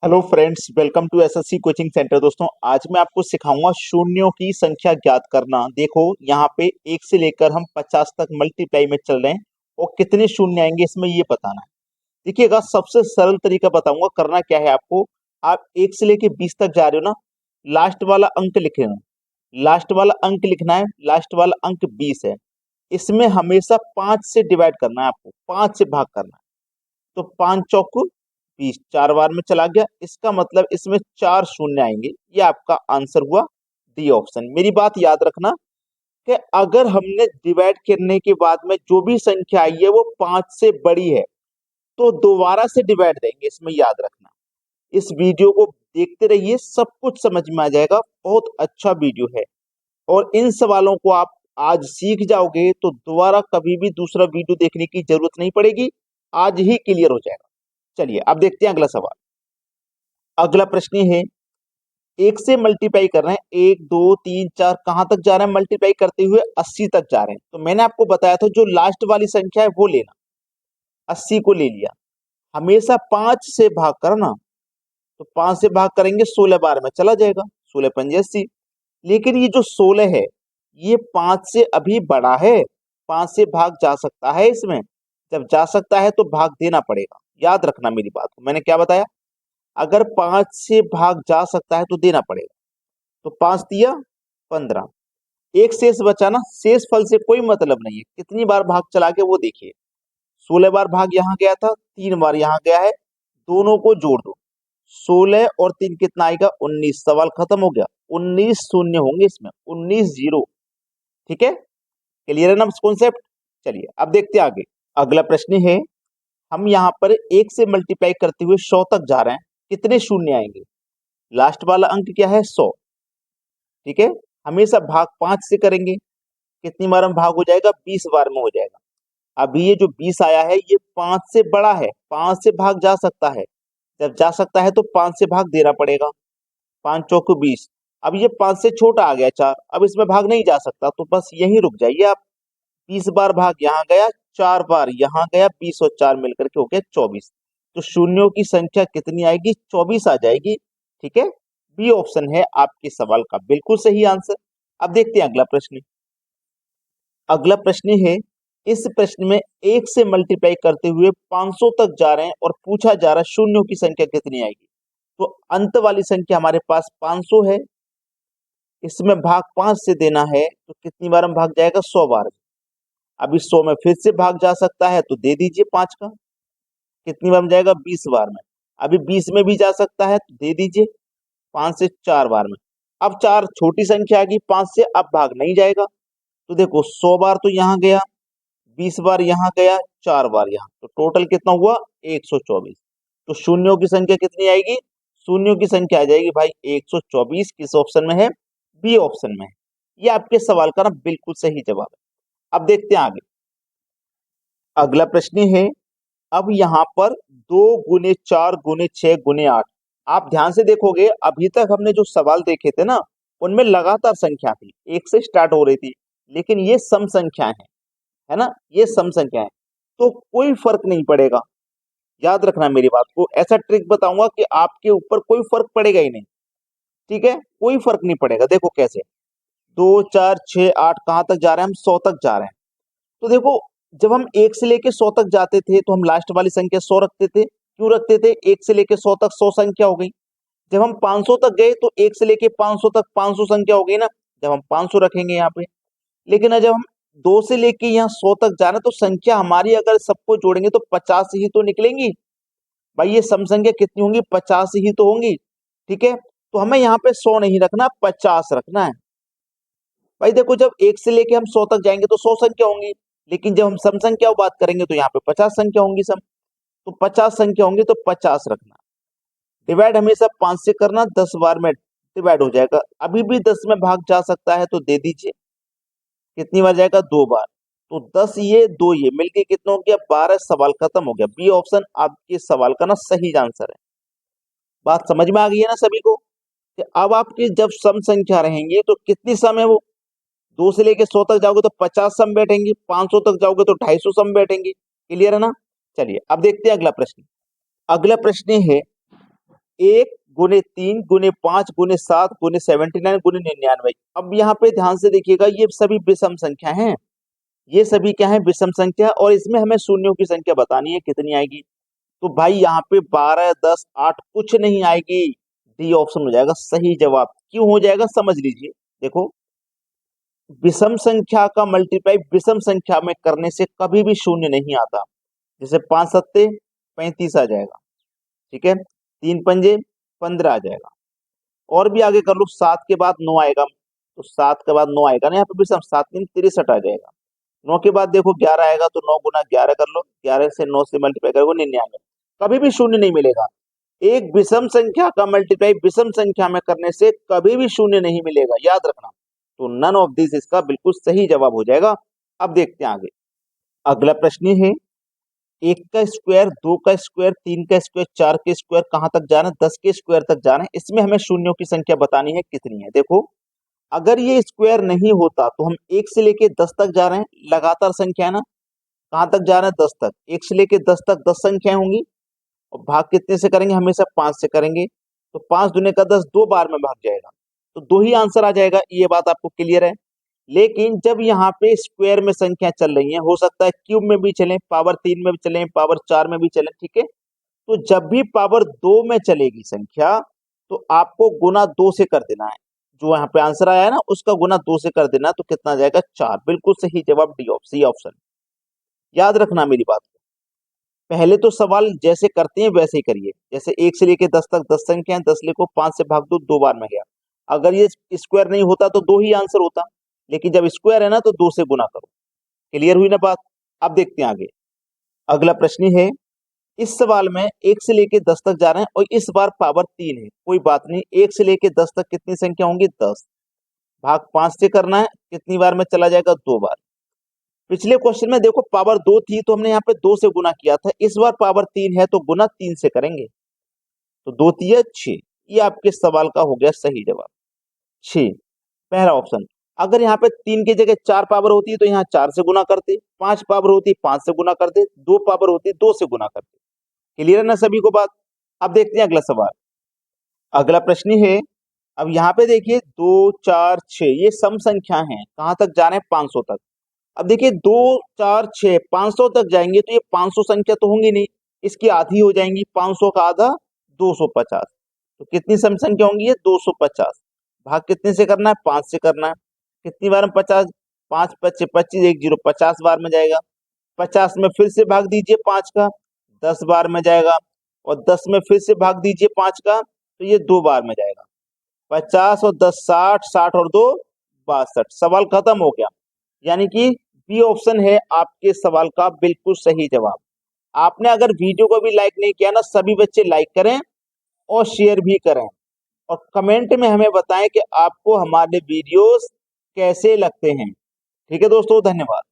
Hello friends, welcome to SSC coaching centre. दोस्तों, आज मैं आपको सिखाऊंगा शून्यों की संख्या ज्ञात करना। देखो, यहाँ पे 1 से लेकर हम 50 तक मल्टीप्लाई में चल रहे हैं और कितने शून्य आएंगे इसमें ये बताना है। देखिएगा, सबसे सरल तरीका बताऊंगा। करना क्या है आपको, आप 1 से लेकर 20 तक जा रहे हो ना, लास्ट वाला अंक लिखना है। लास्ट वाला अंक लिखना है, लास्ट वाला अंक 20 है। इसमें हमेशा 5 से डिवाइड करना है, आपको 5 से भाग करना है। तो 5 चौक 20, 4 बार में चला गया, इसका मतलब इसमें 4 शून्य आएंगे। ये आपका आंसर हुआ डी ऑप्शन। मेरी बात याद रखना कि अगर हमने डिवाइड करने के बाद में जो भी संख्या आई है वो 5 से बड़ी है तो दोबारा से डिवाइड देंगे, इसमें याद रखना। इस वीडियो को देखते रहिए, सब कुछ समझ में आ जाएगा। बहुत अच्छा वीडियो है और इन सवालों को आप आज सीख जाओगे तो दोबारा कभी भी दूसरा वीडियो देखने की जरूरत नहीं पड़ेगी, आज ही क्लियर हो जाएगा। चलिए अब देखते हैं अगला सवाल। अगला प्रश्न है, 1 से मल्टीप्लाई कर रहे हैं, 1 2 3 4, कहां तक जा रहे हैं मल्टीप्लाई करते हुए? 80 तक जा रहे हैं। तो मैंने आपको बताया था जो लास्ट वाली संख्या है वो लेना, 80 को ले लिया। हमेशा 5 से भाग करना, तो 5 से भाग करेंगे 16 बार में चला जाएगा, 16 पंजे 80। लेकिन ये जो 16 है ये 5 से अभी बड़ा है, 5 से भाग जा सकता है इसमें। जब जा सकता है तो भाग देना पड़ेगा। याद रखना मेरी बात को, मैंने क्या बताया, अगर 5 से भाग जा सकता है तो देना पड़ेगा। तो 5 दिया 15, एक शेष बचा ना। शेष फल से कोई मतलब नहीं है, कितनी बार भाग चला के वो देखिए। 16 बार भाग यहाँ गया था, 3 बार यहाँ गया है, दोनों को जोड़ दो। 16 और 3 कितना आएगा? 19। सवाल खत्म हो गया। 19 शून्य होंगे इसमें, 19 जीरो। ठीक है, क्लियर है ना कॉन्सेप्ट? चलिए अब देखते हैं आगे। अगला प्रश्न है, हम यहाँ पर 1 से मल्टीप्लाई करते हुए 100 तक जा रहे हैं, कितने शून्य आएंगे? लास्ट वाला अंक क्या है? 100। ठीक है, हमेशा भाग 5 से करेंगे। कितनी बार में भाग हो जाएगा? 20 बार में हो जाएगा। अभी ये जो 20 आया है ये 5 से बड़ा है, 5 से भाग जा सकता है। जब जा सकता है तो 5 से भाग देना पड़ेगा। 5 चौको 20। अब ये 5 से छोटा आ गया 4, अब इसमें भाग नहीं जा सकता, तो बस यहीं रुक जाइए आप। 20 बार भाग यहाँ गया, 4 बार यहाँ गया, 20 और 4 मिलकर के हो गया 24। तो शून्यों की संख्या कितनी आएगी? 24 आ जाएगी। ठीक है, बी ऑप्शन है आपके सवाल का बिल्कुल सही आंसर। अब देखते हैं अगला प्रश्न। अगला प्रश्न है, इस प्रश्न में 1 से मल्टीप्लाई करते हुए 500 तक जा रहे हैं और पूछा जा रहा है शून्यों की संख्या कितनी आएगी। तो अंत वाली संख्या हमारे पास 500 है, इसमें भाग 5 से देना है, तो कितनी बार में भाग जाएगा? 100 बार। अभी 100 में फिर से भाग जा सकता है तो दे दीजिए 5 का। कितनी बार में जाएगा? 20 बार में। अभी 20 में भी जा सकता है तो दे दीजिए 5 से 4 बार में। अब 4 छोटी संख्या आ गई, 5 से अब भाग नहीं जाएगा। तो देखो 100 बार तो यहाँ गया, 20 बार यहाँ गया, 4 बार यहाँ, तो टोटल कितना हुआ? 124। तो शून्यों की संख्या कितनी आएगी? शून्यों की संख्या आ जाएगी भाई 124। किस ऑप्शन में है? बी ऑप्शन में है। ये आपके सवाल का ना बिल्कुल सही जवाब है। अब देखते हैं आगे। अगला प्रश्न है, अब यहाँ पर 2 गुने 4 गुने 6 गुने 8। आप ध्यान से देखोगे, अभी तक हमने जो सवाल देखे थे ना उनमें लगातार संख्या थी, 1 से स्टार्ट हो रही थी, लेकिन ये सम संख्याएं हैं, है ना, ये सम संख्या है। तो कोई फर्क नहीं पड़ेगा। याद रखना मेरी बात को, ऐसा ट्रिक बताऊंगा कि आपके ऊपर कोई फर्क पड़ेगा ही नहीं। ठीक है, कोई फर्क नहीं पड़ेगा। देखो कैसे, 2 4 6 8, कहां तक जा रहे हैं हम? 100 तक जा रहे हैं। तो देखो, जब हम 1 से लेके 100 तक जाते थे तो हम लास्ट वाली संख्या 100 रखते थे। क्यों रखते थे? 1 से लेके 100 तक 100 संख्या हो गई। जब हम 500 तक गए तो 1 से लेके 500 तक 500 संख्या हो गई ना, जब हम 500 रखेंगे यहाँ पे। लेकिन जब हम 2 से लेके यहाँ 100 तक जा रहे हैं तो संख्या हमारी अगर सबको जोड़ेंगे तो 50 ही तो निकलेंगी। भाई ये सम संख्या कितनी होंगी? 50 ही तो होंगी। ठीक है, तो हमें यहाँ पे 100 नहीं रखना, 50 रखना है। भाई देखो, जब 1 से लेके हम 100 तक जाएंगे तो 100 संख्या होंगी, लेकिन जब हम सम संख्या बात करेंगे तो यहाँ पे 50 संख्या होंगी सम। तो 50 संख्या होंगी तो 50 रखना। डिवाइड हमेशा 5 से करना, 10 बार में डिवाइड हो जाएगा। अभी भी 10 में भाग जा सकता है तो दे दीजिए। कितनी बार जाएगा? 2 बार। तो 10 ये 2 ये मिलके कितना हो गया? 12। सवाल खत्म हो गया। बी ऑप्शन आपके सवाल का ना सही आंसर है। बात समझ में आ गई है ना सभी को कि अब आपकी जब सम संख्या रहेंगे तो कितनी सम है वो? 2 से लेके 100 तक जाओगे तो 50 सम बैठेंगे, 500 तक जाओगे तो 250 सम बैठेंगे। क्लियर है ना? चलिए अब देखते हैं अगला प्रश्न। अगला प्रश्न है, 1 गुने 3 गुने 5 गुने 7 गुने 79 गुने 99। अब यहाँ पे ध्यान से देखिएगा, ये सभी विषम संख्या हैं। ये सभी क्या है, विषम संख्या, और इसमें हमें शून्यों की संख्या बतानी है कितनी आएगी। तो भाई यहाँ पे 12 10 8 कुछ नहीं आएगी। डी ऑप्शन हो जाएगा सही जवाब। क्यों हो जाएगा समझ लीजिए। देखो, विषम संख्या का मल्टीप्लाई विषम संख्या में करने से कभी भी शून्य नहीं आता। जैसे 5 सत्ते 35 आ जाएगा, ठीक है, 3 पंजे 15 आ जाएगा। और भी आगे कर लो, 7 के बाद 9 आएगा, तो 7 के बाद 9 आएगा ना, यहाँ पे विषम, 7 3 63 आ जाएगा। 9 के बाद देखो 11 आएगा, तो 9 गुना 11 कर लो, 11 से 9 से मल्टीप्लाई करोगे 99। कभी भी शून्य नहीं मिलेगा। एक विषम संख्या का मल्टीप्लाई विषम संख्या में करने से कभी भी शून्य नहीं मिलेगा, याद रखना। तो नन ऑफ दिस इसका बिल्कुल सही जवाब हो जाएगा। अब देखते हैं आगे। अगला प्रश्न है, 1 का स्क्वायर, 2 का स्क्वायर, 3 का स्क्वायर, 4 के स्क्वायर, कहां तक जाना है, 10 के स्क्वायर तक जाना है। इसमें हमें शून्यों की संख्या बतानी है कितनी है। देखो, अगर ये स्क्वायर नहीं होता तो हम 1 से लेके 10 तक जा रहे हैं, लगातार संख्या है ना। कहां तक जा रहे हैं, 10 तक। 1 से लेके 10 तक 10 संख्याएं होंगी, और भाग कितने से करेंगे, हमेशा 5 से करेंगे। तो 5 दूने का 10, 2 बार में भाग जाएगा, तो 2 ही आंसर आ जाएगा। ये बात आपको क्लियर है। लेकिन जब यहाँ पे स्क्वायर में संख्या चल रही है, हो सकता है क्यूब में भी चले, पावर 3 में भी चले, पावर 4 में भी चले, ठीक है। तो जब भी पावर 2 में चलेगी संख्या, तो आपको गुना 2 से कर देना है। जो यहाँ पे आंसर आया है ना, उसका गुना 2 से कर देना, तो कितना जाएगा, 4। बिल्कुल सही जवाब डी ऑप्शन, सी ऑप्शन। याद रखना मेरी बात को। पहले तो सवाल जैसे करते हैं वैसे ही करिए। जैसे 1 से लेके 10 तक 10 संख्या है, 10 लिखो, 5 से भाग दो, 2 बार में गया। अगर ये स्क्वायर नहीं होता तो 2 ही आंसर होता, लेकिन जब स्क्वायर है ना, तो 2 से गुना करो। क्लियर हुई ना बात। अब देखते हैं आगे। अगला प्रश्न है, इस सवाल में 1 से लेके 10 तक जा रहे हैं, और इस बार पावर 3 है। कोई बात नहीं, 1 से लेके 10 तक कितनी संख्या होंगी, 10। भाग 5 से करना है, कितनी बार में चला जाएगा, 2 बार। पिछले क्वेश्चन में देखो पावर 2 थी, तो हमने यहाँ पे 2 से गुना किया था। इस बार पावर 3 है, तो गुना 3 से करेंगे, तो 2 3 6। ये आपके सवाल का हो गया सही जवाब, 6, पहला ऑप्शन। अगर यहाँ पे 3 की जगह 4 पावर होती है, तो यहाँ 4 से गुना करते, 5 पावर होती 5 से गुना करते, 2 पावर होती 2 से गुना करते। क्लियर है ना सभी को बात। अब देखते हैं अगला सवाल। अगला प्रश्न है, अब यहाँ पे देखिए 2 4 6 ये सम संख्या है, कहां तक जा रहे हैं, 500 तक। अब देखिए 2 4 6 500 तक जाएंगे, तो ये 500 संख्या तो होंगी नहीं, इसकी आधी हो जाएंगी। 500 का आधा 250, तो कितनी सम संख्या होंगी, ये 250। भाग कितने से करना है, 5 से करना है। कितनी बार में 50, 5 5 25 1 0, 50 बार में जाएगा। 50 में फिर से भाग दीजिए 5 का, 10 बार में जाएगा। और 10 में फिर से भाग दीजिए 5 का, तो ये 2 बार में जाएगा। 50 और 10 60, 60 और 2 62। सवाल खत्म हो गया। यानी कि बी ऑप्शन है आपके सवाल का बिल्कुल सही जवाब। आपने अगर वीडियो को भी लाइक नहीं किया ना, सभी बच्चे लाइक करें और शेयर भी करें, और कमेंट में हमें बताएं कि आपको हमारे वीडियोस कैसे लगते हैं। ठीक है दोस्तों, धन्यवाद।